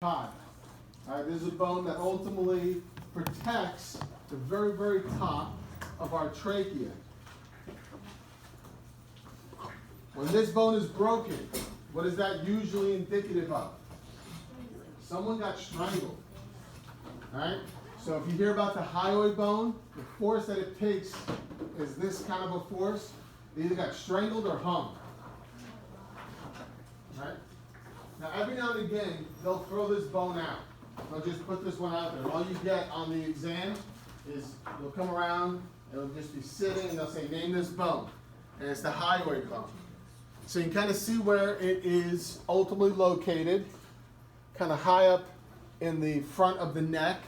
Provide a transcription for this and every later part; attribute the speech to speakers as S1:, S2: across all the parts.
S1: All right, this is a bone that ultimately protects the very, very top of our trachea. When this bone is broken, what is that usually indicative of? Someone got strangled. All right? So if you hear about the hyoid bone, the force that it takes is this kind of a force. They either got strangled or hung. All right? Now, every now and again, they'll throw this bone out. They'll just put this one out there. All you get on the exam is they'll come around, it'll just be sitting, and they'll say, name this bone. And it's the hyoid bone. So you can kind of see where it is ultimately located, kind of high up in the front of the neck.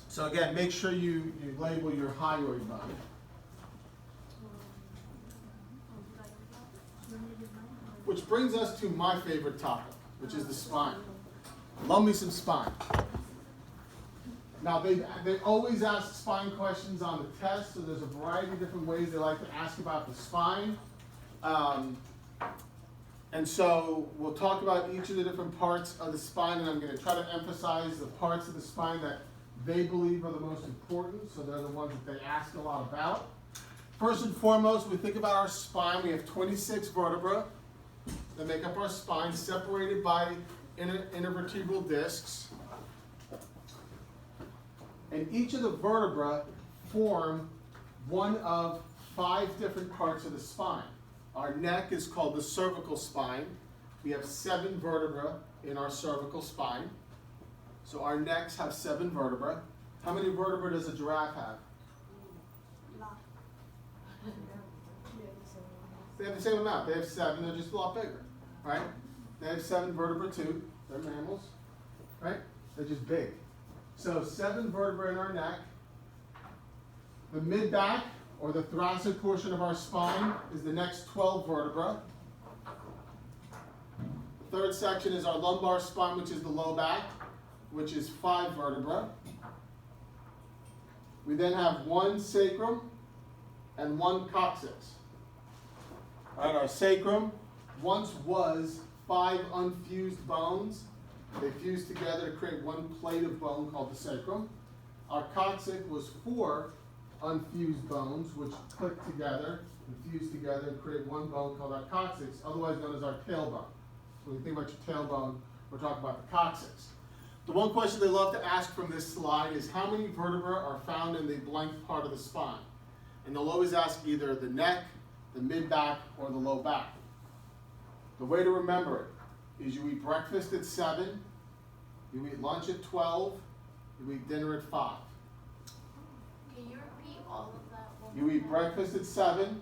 S1: So again, make sure you label your hyoid bone. Which brings us to my favorite topic, which is the spine. Love me some spine. Now, they always ask spine questions on the test, so there's a variety of different ways they like to ask about the spine. And so we'll talk about each of the different parts of the spine, and I'm going to try to emphasize the parts of the spine that they believe are the most important, so they're the ones that they ask a lot about. First and foremost, when we think about our spine, we have 26 vertebrae that make up our spine, separated by intervertebral discs. And each of the vertebrae form one of 5 different parts of the spine. Our neck is called the cervical spine. We have 7 vertebrae in our cervical spine. So our necks have 7 vertebrae. How many vertebrae does a giraffe have? They have the same amount. They have 7. They're just a lot bigger, right? They have 7 vertebrae too. They're mammals, right? They're just big. So 7 vertebrae in our neck. The mid-back, or the thoracic portion of our spine, is the next 12 vertebrae. The third section is our lumbar spine, which is the low back, which is 5 vertebrae. We then have 1 sacrum and 1 coccyx. All right, our sacrum once was 5 unfused bones. They fused together to create one plate of bone called the sacrum. Our coccyx was 4 unfused bones, which click together and fuse together and create one bone called our coccyx, otherwise known as our tailbone. So when you think about your tailbone, we're talking about the coccyx. The one question they love to ask from this slide is how many vertebrae are found in the blank part of the spine? And they'll always ask either the neck, the mid-back, or the low back. The way to remember it is you eat breakfast at 7, you eat lunch at 12, you eat dinner at 5.
S2: Can you repeat all of that?
S1: You eat breakfast at 7.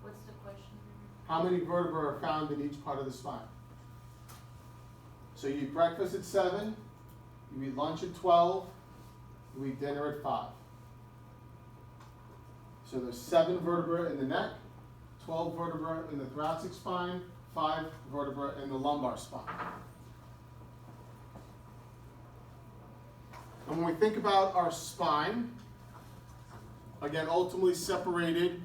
S2: What's the question?
S1: How many vertebrae are found in each part of the spine? So you eat breakfast at 7, you eat lunch at 12, you eat dinner at 5. So there's 7 vertebrae in the neck, 12 vertebrae in the thoracic spine, 5 vertebrae in the lumbar spine. And when we think about our spine, again, ultimately separated,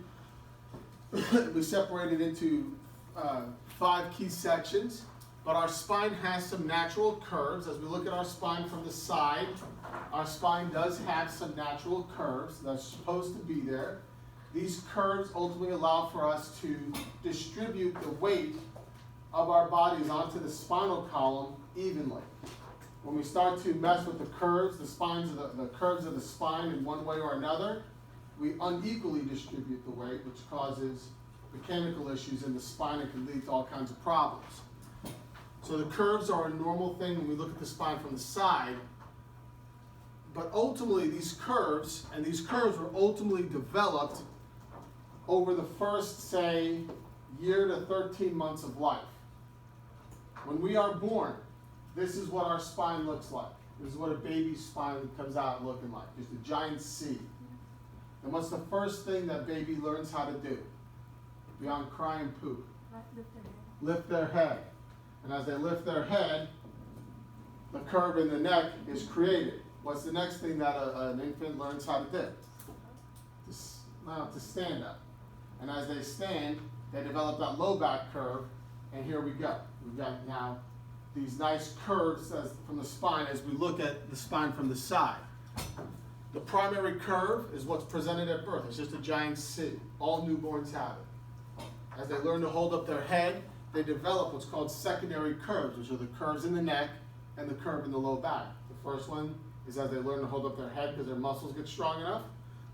S1: we separated into 5 key sections, but our spine has some natural curves. As we look at our spine from the side, our spine does have some natural curves that's supposed to be there. These curves ultimately allow for us to distribute the weight of our bodies onto the spinal column evenly. When we start to mess with the curves, the curves of the spine in one way or another, we unequally distribute the weight, which causes mechanical issues in the spine and can lead to all kinds of problems. So the curves are a normal thing when we look at the spine from the side, but ultimately these curves were ultimately developed over the first, say, year to 13 months of life. When we are born, this is what our spine looks like. This is what a baby's spine comes out looking like, just a giant C. And what's the first thing that baby learns how to do? Beyond cry and poop? Lift their head. And as they lift their head, the curve in the neck is created. What's the next thing that an infant learns how to do? To stand up. And as they stand, They develop that low back curve, and here we go. We've got now these nice curves from the spine as we look at the spine from the side. The primary curve is what's presented at birth. It's just a giant C. All newborns have it. As they learn to hold up their head, they develop what's called secondary curves, which are the curves in the neck and the curve in the low back. The first one is as they learn to hold up their head because their muscles get strong enough.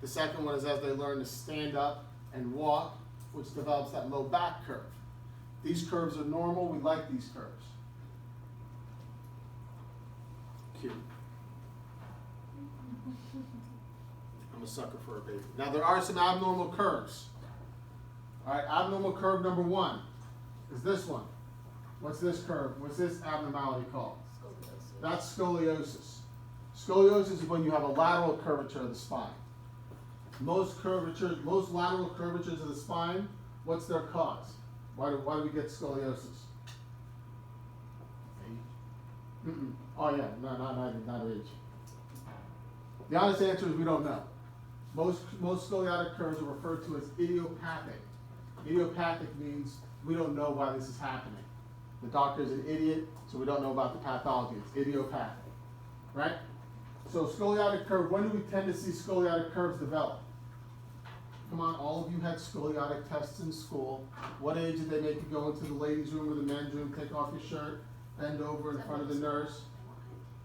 S1: The second one is as they learn to stand up and walk, which develops that low back curve. These curves are normal. We like these curves. Cute. I'm a sucker for a baby. Now there are some abnormal curves. All right, abnormal curve number 1 is this one. What's this curve? What's this abnormality called?
S2: Scoliosis.
S1: That's scoliosis. Scoliosis is when you have a lateral curvature of the spine. Most lateral curvatures of the spine, what's their cause? Why do we get scoliosis? Oh yeah, not age. The honest answer is we don't know. Most scoliotic curves are referred to as idiopathic. Idiopathic means we don't know why this is happening. The doctor is an idiot, so we don't know about the pathology. It's idiopathic, right? So scoliotic curve, when do we tend to see scoliotic curves develop? Come on, all of you had scoliotic tests in school. What age did they make you go into the ladies' room or the men's room, take off your shirt, bend over in front of the nurse?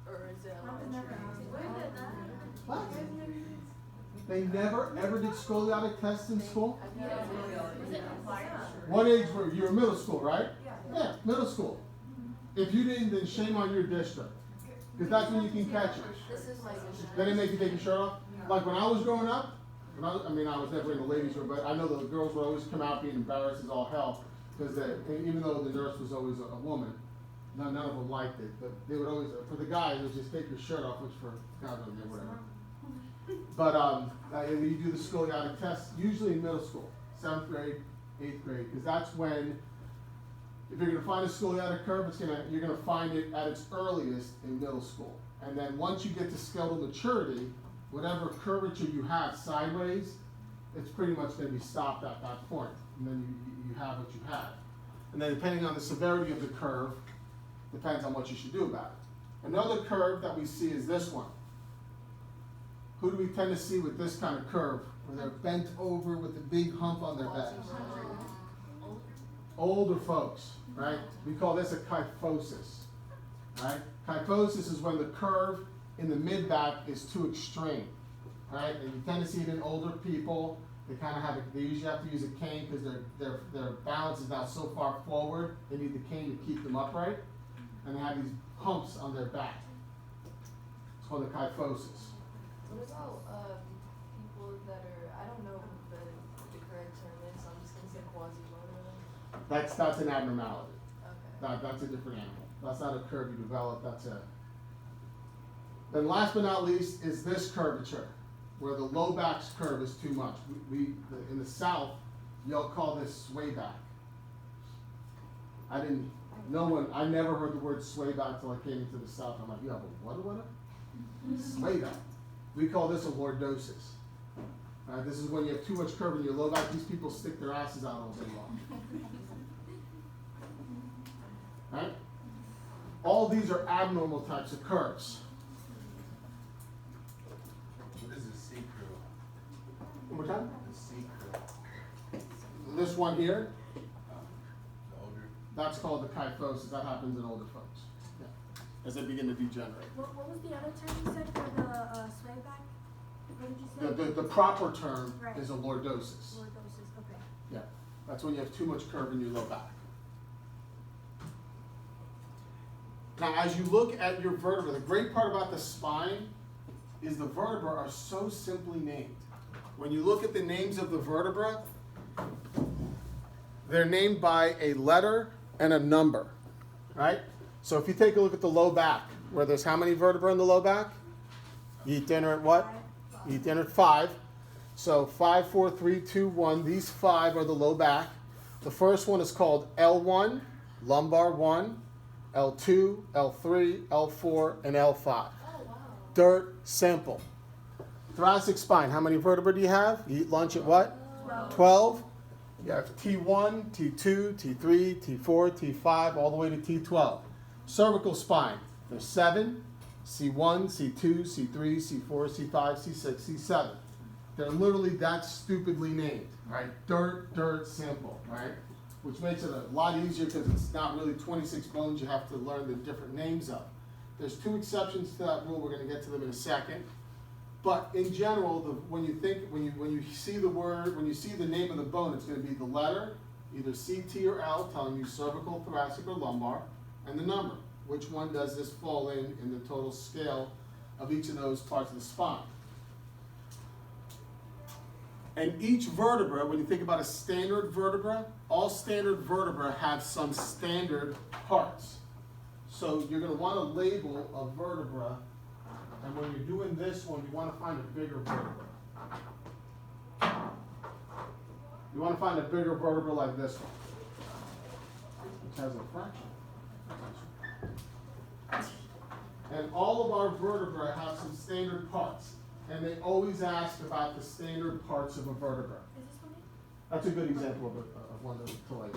S2: Or is it
S1: What? They never ever did scoliotic tests in school? What age were you? You were middle school, right? Yeah, middle school. If you didn't, then shame on your district. Because that's when you can catch it.
S2: This is my
S1: They didn't make you take your shirt off? Like when I was growing up, I was never in the ladies' room, but I know the girls would always come out being embarrassed as all hell. Because even though the nurse was always a woman, none of them liked it. But they would always, for the guys, it would just take your shirt off, which for God knows whatever. But you do the scoliotic test, usually in middle school, 7th grade, 8th grade, because that's when, if you're going to find a scoliotic curve, you're going to find it at its earliest in middle school. And then once you get to skeletal maturity, whatever curvature you have sideways, it's pretty much going to be stopped at that point. And then you have what you have. And then depending on the severity of the curve, depends on what you should do about it. Another curve that we see is this one. Who do we tend to see with this kind of curve? Where they're bent over with a big hump on their back. Older folks, right? We call this a kyphosis, right? Kyphosis is when the curve in the mid-back is too extreme, right? And you tend to see it in older people. They usually have to use a cane because their balance is now so far forward, they need the cane to keep them upright. And they have these humps on their back. It's called a kyphosis.
S3: What about people that are, I don't know what the correct term is, so I'm just going to say quasimodo?
S1: That's an abnormality.
S3: Okay.
S1: That's a different animal. That's not a curve you develop, Then last but not least is this curvature, where the low back's curve is too much. In the South, you'll call this sway back. I never heard the word sway back until I came into the South. I'm like, you have a what? Sway back. We call this a lordosis. This is when you have too much curve in your low back. These people stick their asses out all day long. Right? All these are abnormal types of curves.
S4: What is a C curve?
S1: One more time.
S4: The C curve.
S1: This one here,
S4: The older.
S1: that's called the kyphosis. That happens in older folks. Yeah. As they begin to degenerate.
S5: What was the other term you said for the sway back? What did you say?
S1: The proper term
S5: Right.
S1: is a lordosis.
S5: Lordosis, okay.
S1: Yeah. That's when you have too much curve in your low back. Now, as you look at your vertebra, the great part about the spine is the vertebrae are so simply named. When you look at the names of the vertebra, they're named by a letter and a number, right? So if you take a look at the low back, where there's how many vertebrae in the low back? You eat dinner at what? You eat dinner at 5. So 5, 4, 3, 2, 1. These 5 are the low back. The first one is called L1, lumbar 1, L2, L3, L4, and L5.
S2: Oh, wow.
S1: Dirt simple. Thoracic spine, how many vertebrae do you have? You eat lunch at what? 12. You have T1, T2, T3, T4, T5, all the way to T12. Cervical spine, there's 7, C1, C2, C3, C4, C5, C6, C7. They're literally that stupidly named, right? Dirt, simple, right? Which makes it a lot easier because it's not really 26 bones you have to learn the different names of. There's 2 exceptions to that rule. We're going to get to them in a second. But in general, when you see the word, when you see the name of the bone, it's going to be the letter, either C, T, or L, telling you cervical, thoracic, or lumbar, and the number. Which one does this fall in the total scale of each of those parts of the spine? And each vertebra, when you think about a standard vertebra, all standard vertebra have some standard parts. So you're going to want to label a vertebra, and when you're doing this one, you want to find a bigger vertebra. You want to find a bigger vertebra like this one, which has a fraction. And all of our vertebrae have some standard parts. And they always ask about the standard parts of a vertebra.
S5: Is this one?
S1: That's a good example of one to like.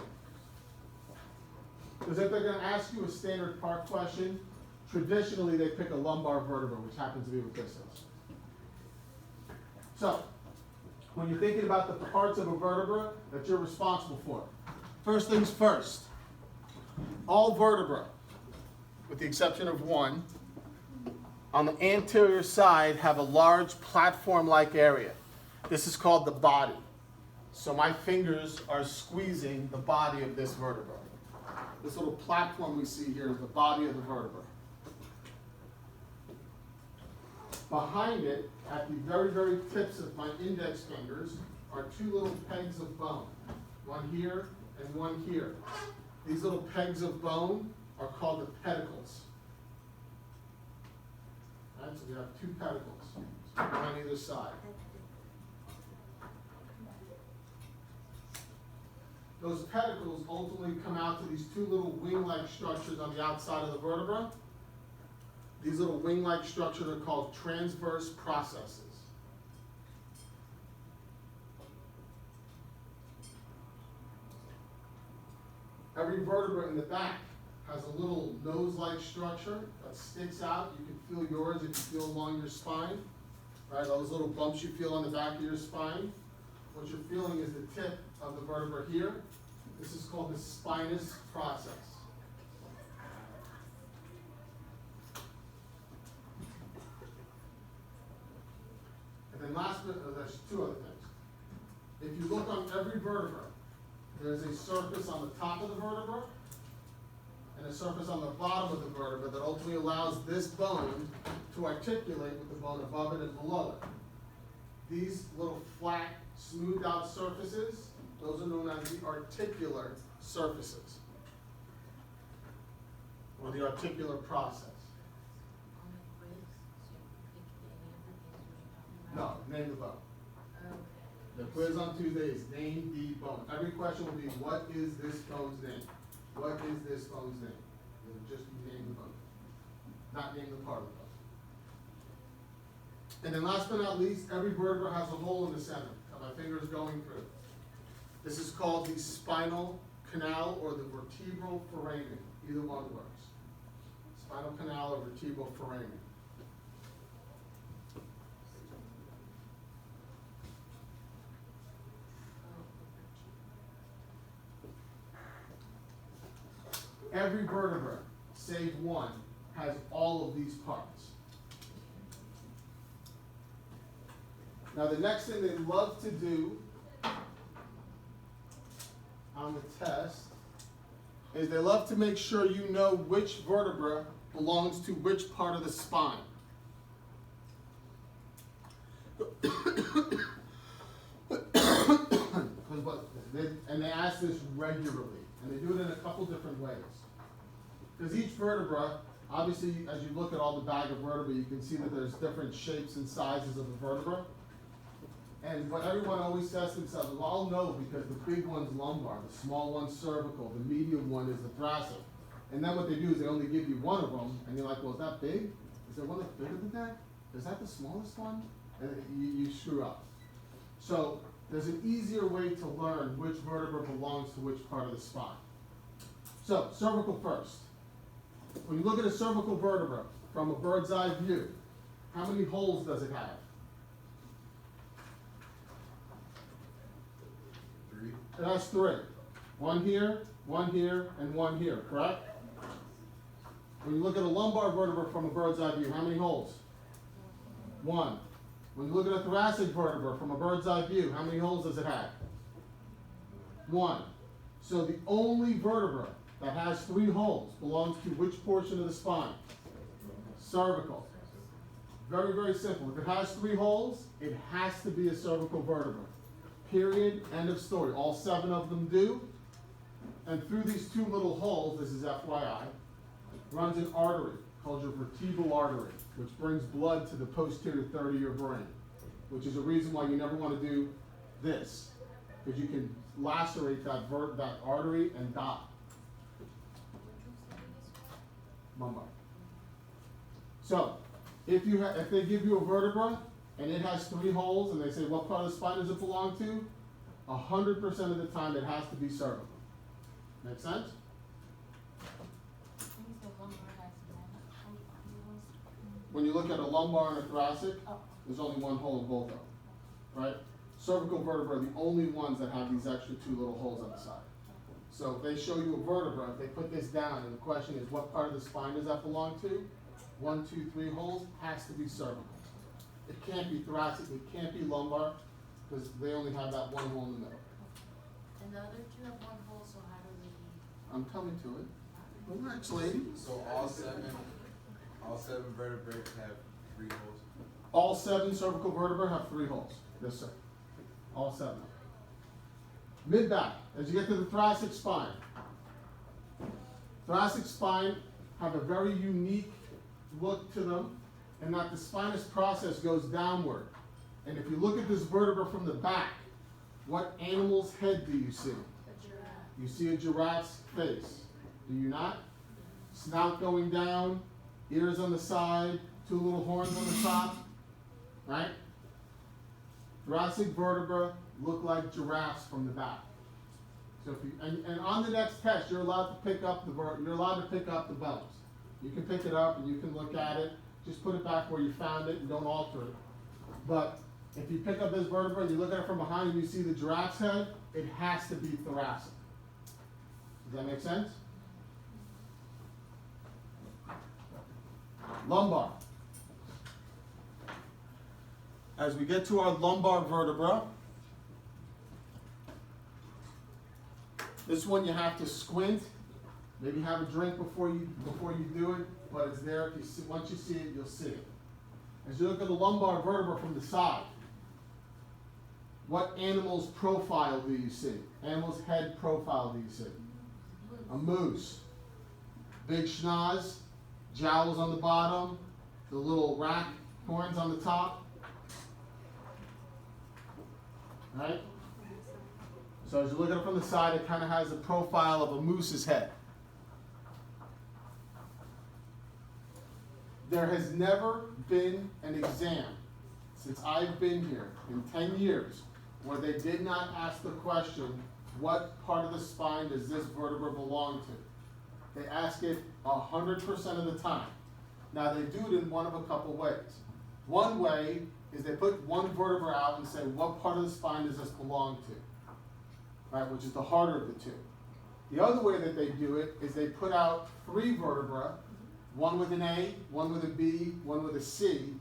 S1: Because if they're going to ask you a standard part question, traditionally they pick a lumbar vertebra, which happens to be what this is. So, when you're thinking about the parts of a vertebra that you're responsible for, first things first, all vertebrae, with the exception of one, on the anterior side have a large platform-like area. This is called the body. So my fingers are squeezing the body of this vertebra. This little platform we see here is the body of the vertebra. Behind it, at the very tips of my index fingers, are 2 little pegs of bone. One here and one here. These little pegs of bone are called the pedicles. Right, so we have 2 pedicles, one on either side. Those pedicles ultimately come out to these 2 little wing-like structures on the outside of the vertebra. These little wing-like structures are called transverse processes. Every vertebra in the back has a little nose-like structure that sticks out. You can feel yours if you feel along your spine. Right, those little bumps you feel on the back of your spine. What you're feeling is the tip of the vertebra here. This is called the spinous process. And then last but there's 2 other things. If you look on every vertebra, there's a surface on the top of the vertebra and a surface on the bottom of the vertebra that ultimately allows this bone to articulate with the bone above it and below it. These little flat, smoothed out surfaces, those are known as the articular surfaces, or the articular process. No, name the bone. The quiz on Tuesday is name the bone. Every question will be, what is this bone's name? What is this bone's name? It'll just be name the bone, not name the part of the bone. And then last but not least, every vertebra has a hole in the center that my finger is going through. This is called the spinal canal or the vertebral foramen. Either one works. Spinal canal or vertebral foramen. Every vertebra, save one, has all of these parts. Now the next thing they love to do on the test is they love to make sure you know which vertebra belongs to which part of the spine. And they ask this regularly, and they do it in a couple different ways. Because each vertebra, obviously, as you look at all the bag of vertebrae, you can see that there's different shapes and sizes of the vertebra. And what everyone always says to themselves, well, I'll know because the big one's lumbar, the small one's cervical, the medium one is the thoracic. And then what they do is they only give you one of them, and you're like, well, is that big? Is there one that's bigger than that? Is that the smallest one? And you screw up. So there's an easier way to learn which vertebra belongs to which part of the spine. So, cervical first. When you look at a cervical vertebra from a bird's eye view, how many holes does it have?
S4: 3.
S1: It has 3. One here, and one here, correct? When you look at a lumbar vertebra from a bird's eye view, how many holes? 1. When you look at a thoracic vertebra from a bird's eye view, how many holes does it have? 1. So the only vertebra that has 3 holes belongs to which portion of the spine? Cervical. Very, very simple. If it has 3 holes, it has to be a cervical vertebra. Period. End of story. All 7 of them do. And through these 2 little holes, this is FYI, runs an artery called your vertebral artery, which brings blood to the posterior third of your brain, which is a reason why you never want to do this, because you can lacerate that artery and die. Lumbar. So, if they give you a vertebra and it has 3 holes and they say what part of the spine does it belong to, 100% of the time it has to be cervical. Make sense? When you look at a lumbar and a thoracic, there's only 1 hole in both of them, right? Cervical vertebrae are the only ones that have these extra 2 little holes on the side. So if they show you a vertebra, if they put this down and the question is what part of the spine does that belong to? 1, 2, 3 holes has to be cervical. It can't be thoracic, it can't be lumbar, because they only have that 1 hole in the middle.
S2: And the other 2 have 1 hole, so how do we?
S1: I'm coming to it. Relax, lady.
S4: So all 7 vertebrae have 3 holes.
S1: All 7 cervical vertebrae have 3 holes. Yes, sir. All 7. Mid-back, as you get to the thoracic spine. Thoracic spine have a very unique look to them, in that the spinous process goes downward. And if you look at this vertebra from the back, what animal's head do you see?
S2: A giraffe.
S1: You see a giraffe's face. Do you not? Snout going down, ears on the side, 2 little horns on the top, right? Thoracic vertebra look like giraffes from the back. So if you and on the next test, you're allowed to pick up the bones. You can pick it up and you can look at it. Just put it back where you found it and don't alter it. But if you pick up this vertebra and you look at it from behind and you see the giraffe's head, it has to be thoracic. Does that make sense? Lumbar. As we get to our lumbar vertebra, this one you have to squint, maybe have a drink before you do it, but it's there. If you see, once you see it, you'll see it. As you look at the lumbar vertebra from the side, what animal's profile do you see? Animal's head profile do you see? A moose. Big schnoz, jowls on the bottom, the little rack horns on the top. Right? So as you look at it from the side, it kind of has a profile of a moose's head. There has never been an exam since I've been here in 10 years where they did not ask the question, what part of the spine does this vertebra belong to? They ask it 100% of the time. Now they do it in one of a couple ways. One way is they put one vertebra out and say, what part of the spine does this belong to? Right, which is the harder of the 2. The other way that they do it is they put out 3 vertebrae, one with an A, one with a B, one with a C,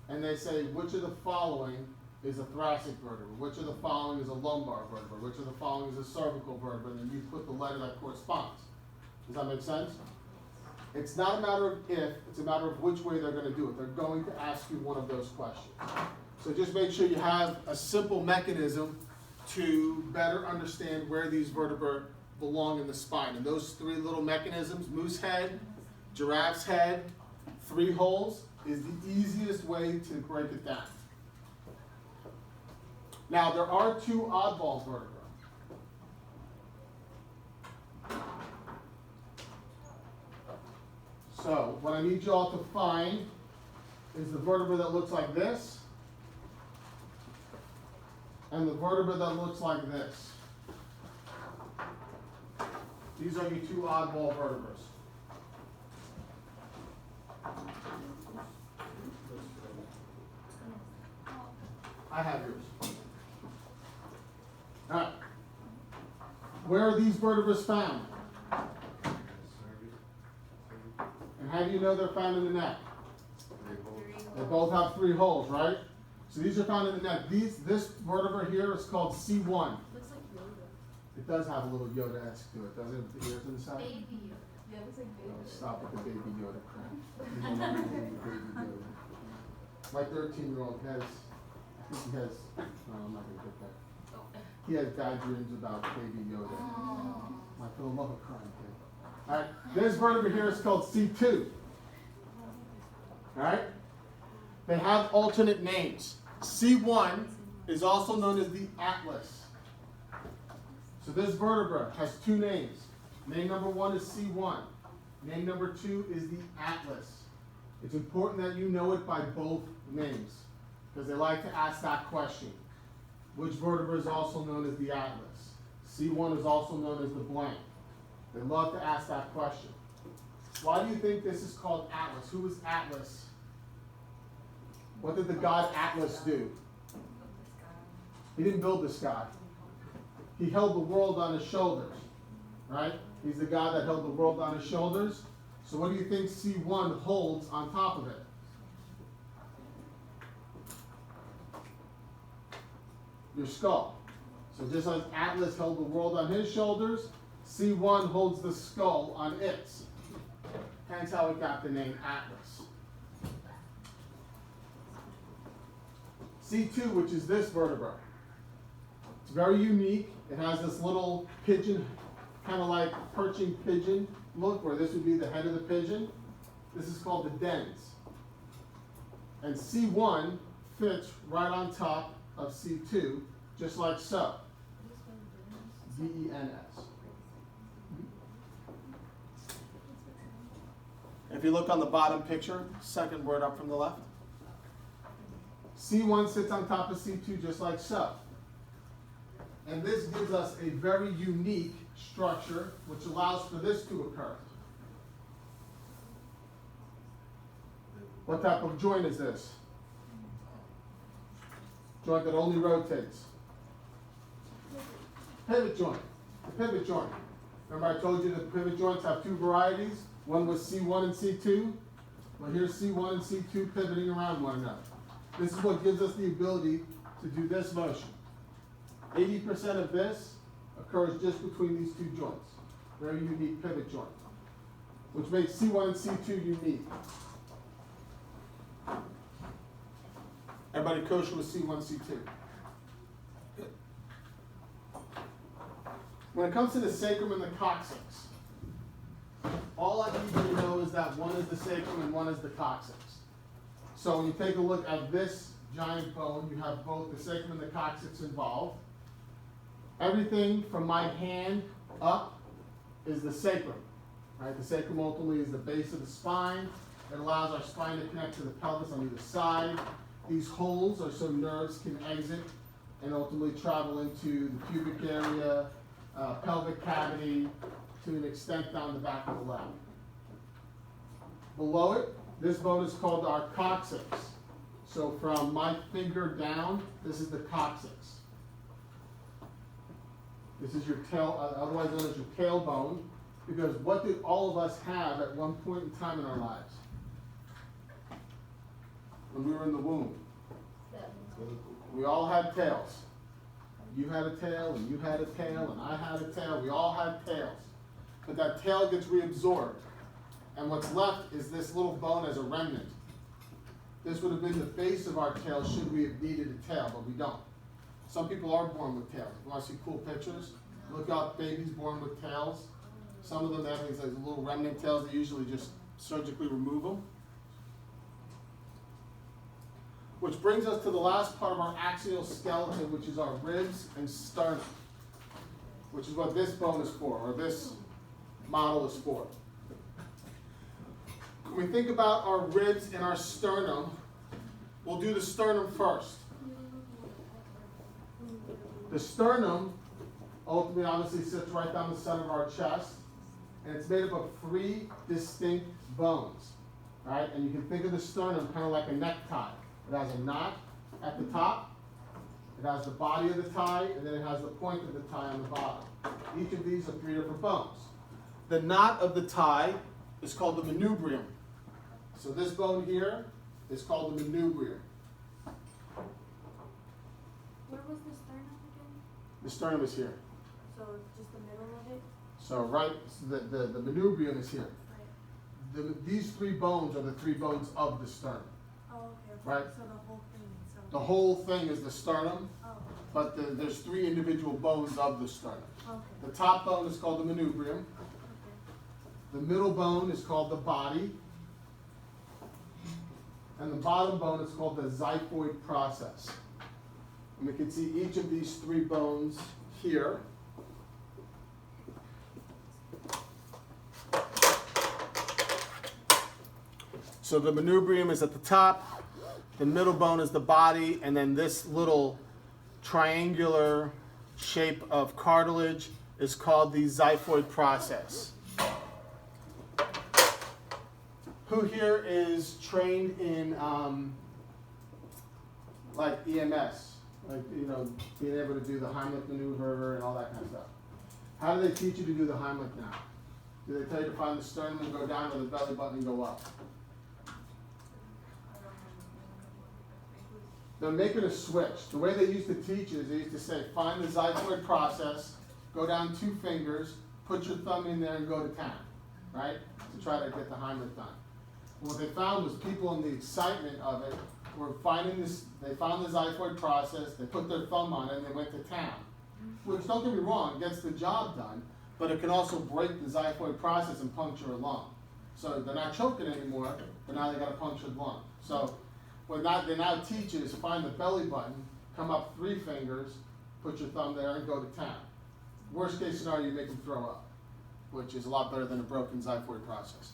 S1: and they say, which of the following is a thoracic vertebra, which of the following is a lumbar vertebra, which of the following is a cervical vertebra, and then you put the letter that corresponds. Does that make sense? It's not a matter of if, it's a matter of which way they're going to do it. They're going to ask you one of those questions. So just make sure you have a simple mechanism to better understand where these vertebrae belong in the spine. And those 3 little mechanisms, moose head, giraffe's head, 3 holes, is the easiest way to break it down. Now, there are 2 oddball vertebrae. So, what I need you all to find is the vertebra that looks like this, and the vertebra that looks like this. These are your two oddball vertebrae. I have yours. All right. Where are these vertebrae found? And how do you know they're found in the neck? They both have 3 holes, right? So these are found in the neck. This vertebra here is called C1.
S3: Looks like Yoda.
S1: It does have a little Yoda-esque to it, doesn't it? With the ears on the side?
S2: Baby Yoda.
S3: Yeah, it looks like Yoda.
S1: Stop with the baby Yoda crap. You don't know baby Yoda. My 13-year-old has, I think he has, no, I'm not gonna get that. He has bad dreams about baby Yoda. My little love a crying kid. Alright, this vertebra here is called C2. Alright? They have alternate names. C1 is also known as the atlas. So this vertebra has 2 names. Name number 1 is C1. Name number 2 is the atlas. It's important that you know it by both names, because they like to ask that question. Which vertebra is also known as the atlas? C1 is also known as the blank. They love to ask that question. Why do you think this is called Atlas? Who was Atlas? What did the god Atlas do? He didn't build the sky. He held the world on his shoulders, right? He's the god that held the world on his shoulders. So what do you think C1 holds on top of it? Your skull. So just as Atlas held the world on his shoulders, C1 holds the skull on its. Hence how it got the name Atlas. C2, which is this vertebra. It's very unique. It has this little pigeon, kind of like perching pigeon look, where this would be the head of the pigeon. This is called the dens. And C1 fits right on top of C2, just like so. D-E-N-S. If you look on the bottom picture, second word up from the left, C1 sits on top of C2 just like so. And this gives us a very unique structure which allows for this to occur. What type of joint is this? Joint that only rotates. Pivot joint. The pivot joint. Remember I told you that pivot joints have 2 varieties? One was C1 and C2. Well, here's C1 and C2 pivoting around one another. This is what gives us the ability to do this motion. 80% of this occurs just between these 2 joints. Very unique pivot joint, which makes C1 and C2 unique. Everybody kosher with C1, C2? Good. When it comes to the sacrum and the coccyx, all I need you to know is that one is the sacrum and one is the coccyx. So when you take a look at this giant bone, you have both the sacrum and the coccyx involved. Everything from my hand up is the sacrum. Right? The sacrum ultimately is the base of the spine. It allows our spine to connect to the pelvis on either side. These holes are so nerves can exit and ultimately travel into the pubic area, pelvic cavity, to an extent down the back of the leg. Below it, this bone is called our coccyx. So from my finger down, this is the coccyx. This is your tail, otherwise known as your tailbone, because what did all of us have at one point in time in our lives? When we were in the womb. We all had tails. You had a tail, and you had a tail, and I had a tail. We all had tails. But that tail gets reabsorbed. And what's left is this little bone as a remnant. This would have been the base of our tail should we have needed a tail, but we don't. Some people are born with tails. You want to see cool pictures? Look up babies born with tails. Some of them have these like little remnant tails. They usually just surgically remove them. Which brings us to the last part of our axial skeleton, which is our ribs and sternum, which is what this bone is for, or this model is for. When we think about our ribs and our sternum, we'll do the sternum first. The sternum ultimately obviously sits right down the center of our chest, and it's made up of 3 distinct bones, right? And you can think of the sternum kind of like a necktie. It has a knot at the top, it has the body of the tie, and then it has the point of the tie on the bottom. Each of these are 3 different bones. The knot of the tie is called the manubrium. So this bone here is called the manubrium.
S5: Where was the sternum again?
S1: The sternum is here.
S5: So just the middle of it?
S1: So the manubrium is here.
S5: Right.
S1: These 3 bones are the 3 bones of the sternum.
S5: Oh, okay.
S1: Right.
S5: So the whole thing itself.
S1: The whole thing is the sternum,
S5: Oh,
S1: but there's 3 individual bones of the sternum.
S5: okay.
S1: The top bone is called the manubrium.
S5: Okay.
S1: The middle bone is called the body. And the bottom bone is called the xiphoid process. And we can see each of these 3 bones here. So the manubrium is at the top, the middle bone is the body, and then this little triangular shape of cartilage is called the xiphoid process. Who here is trained in like EMS, like being able to do the Heimlich maneuver and all that kind of stuff? How do they teach you to do the Heimlich now? Do they tell you to find the sternum and go down, or the belly button and go up? They're making a switch. The way they used to teach is they used to say, find the xiphoid process, go down 2 fingers, put your thumb in there and go to town, right? To try to get the Heimlich done. What they found was people in the excitement of it were finding this, they found the xiphoid process, they put their thumb on it and they went to town. Which, don't get me wrong, gets the job done, but it can also break the xiphoid process and puncture a lung. So they're not choking anymore, but now they got a punctured lung. So what they now teach is find the belly button, come up 3 fingers, put your thumb there and go to town. Worst case scenario, you make them throw up, which is a lot better than a broken xiphoid process.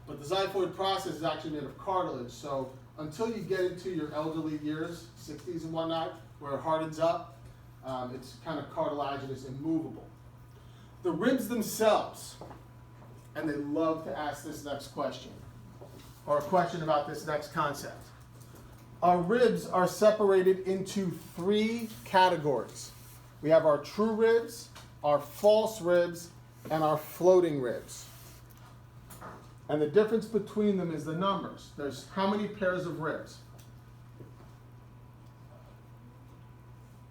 S1: But the xiphoid process is actually made of cartilage, so until you get into your elderly years, 60s and whatnot, where it hardens up, it's kind of cartilaginous and movable. The ribs themselves, and they love to ask this next question, or a question about this next concept. Our ribs are separated into 3 categories. We have our true ribs, our false ribs, and our floating ribs. And the difference between them is the numbers. There's how many pairs of ribs?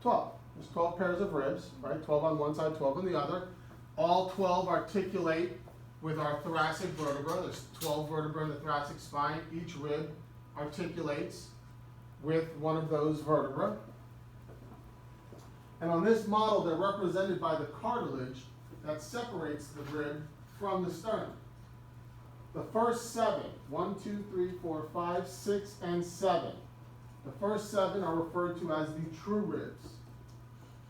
S1: 12. There's 12 pairs of ribs, right? 12 on one side, 12 on the other. All 12 articulate with our thoracic vertebra. There's 12 vertebrae in the thoracic spine. Each rib articulates with one of those vertebrae. And on this model, they're represented by the cartilage that separates the rib from the sternum. The first 7, 1, 2, 3, 4, 5, 6, and 7. The first 7 are referred to as the true ribs.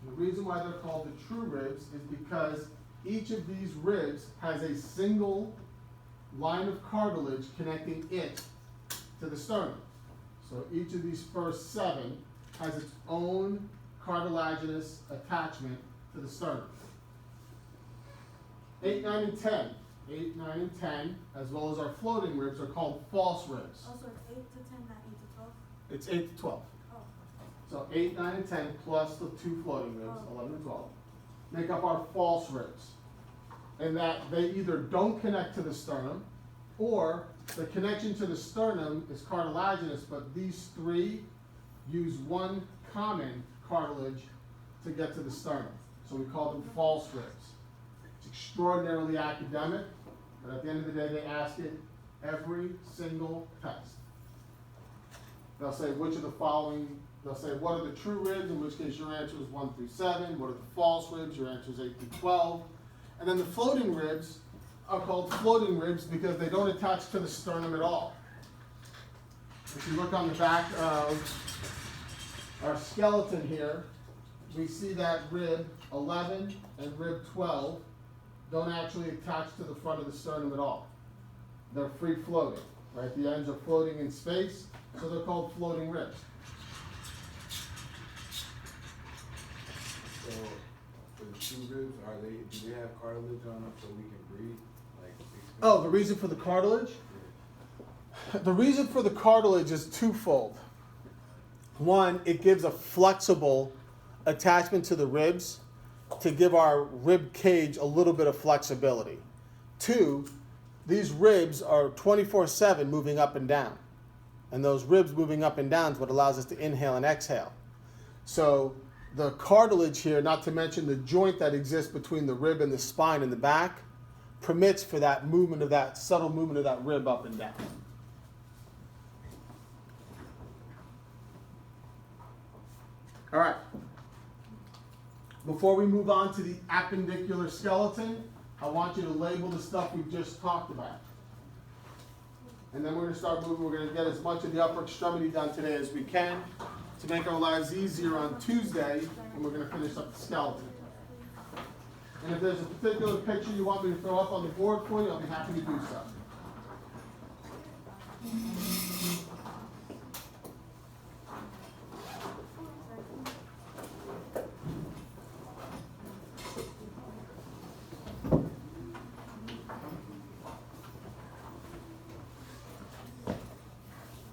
S1: And the reason why they're called the true ribs is because each of these ribs has a single line of cartilage connecting it to the sternum. So each of these first 7 has its own cartilaginous attachment to the sternum. 8, 9, and 10. 8, 9, and 10, as well as our floating ribs, are called false ribs.
S5: Also, it's 8 to 10, not 8 to 12?
S1: It's 8 to 12.
S5: Oh.
S1: So 8, 9, and 10 plus the 2 floating ribs, 11 and 12, make up our false ribs. In that they either don't connect to the sternum, or the connection to the sternum is cartilaginous, but these 3 use one common cartilage to get to the sternum. So we call them false ribs. It's extraordinarily academic, but at the end of the day, they ask it every single test. They'll say, which of the following, they'll say, what are the true ribs, in which case your answer is 1 through 7. What are the false ribs? Your answer is 8 through 12. And then the floating ribs are called floating ribs because they don't attach to the sternum at all. If you look on the back of our skeleton here, we see that rib 11 and rib 12 don't actually attach to the front of the sternum at all. They're free floating, right? The ends are floating in space, so they're called floating ribs.
S4: So, for the two ribs, do they have cartilage on them so we can breathe? Like,
S1: Oh, the reason for the cartilage? The reason for the cartilage is twofold. One, it gives a flexible attachment to the ribs to give our rib cage a little bit of flexibility. Two, these ribs are 24/7 moving up and down. And those ribs moving up and down is what allows us to inhale and exhale. So the cartilage here, not to mention the joint that exists between the rib and the spine in the back, permits for that movement of that subtle movement of that rib up and down. All right. Before we move on to the appendicular skeleton, I want you to label the stuff we've just talked about. And then we're going to start moving. We're going to get as much of the upper extremity done today as we can to make our lives easier on Tuesday when we're going to finish up the skeleton. And if there's a particular picture you want me to throw up on the board for you, I'll be happy to do so.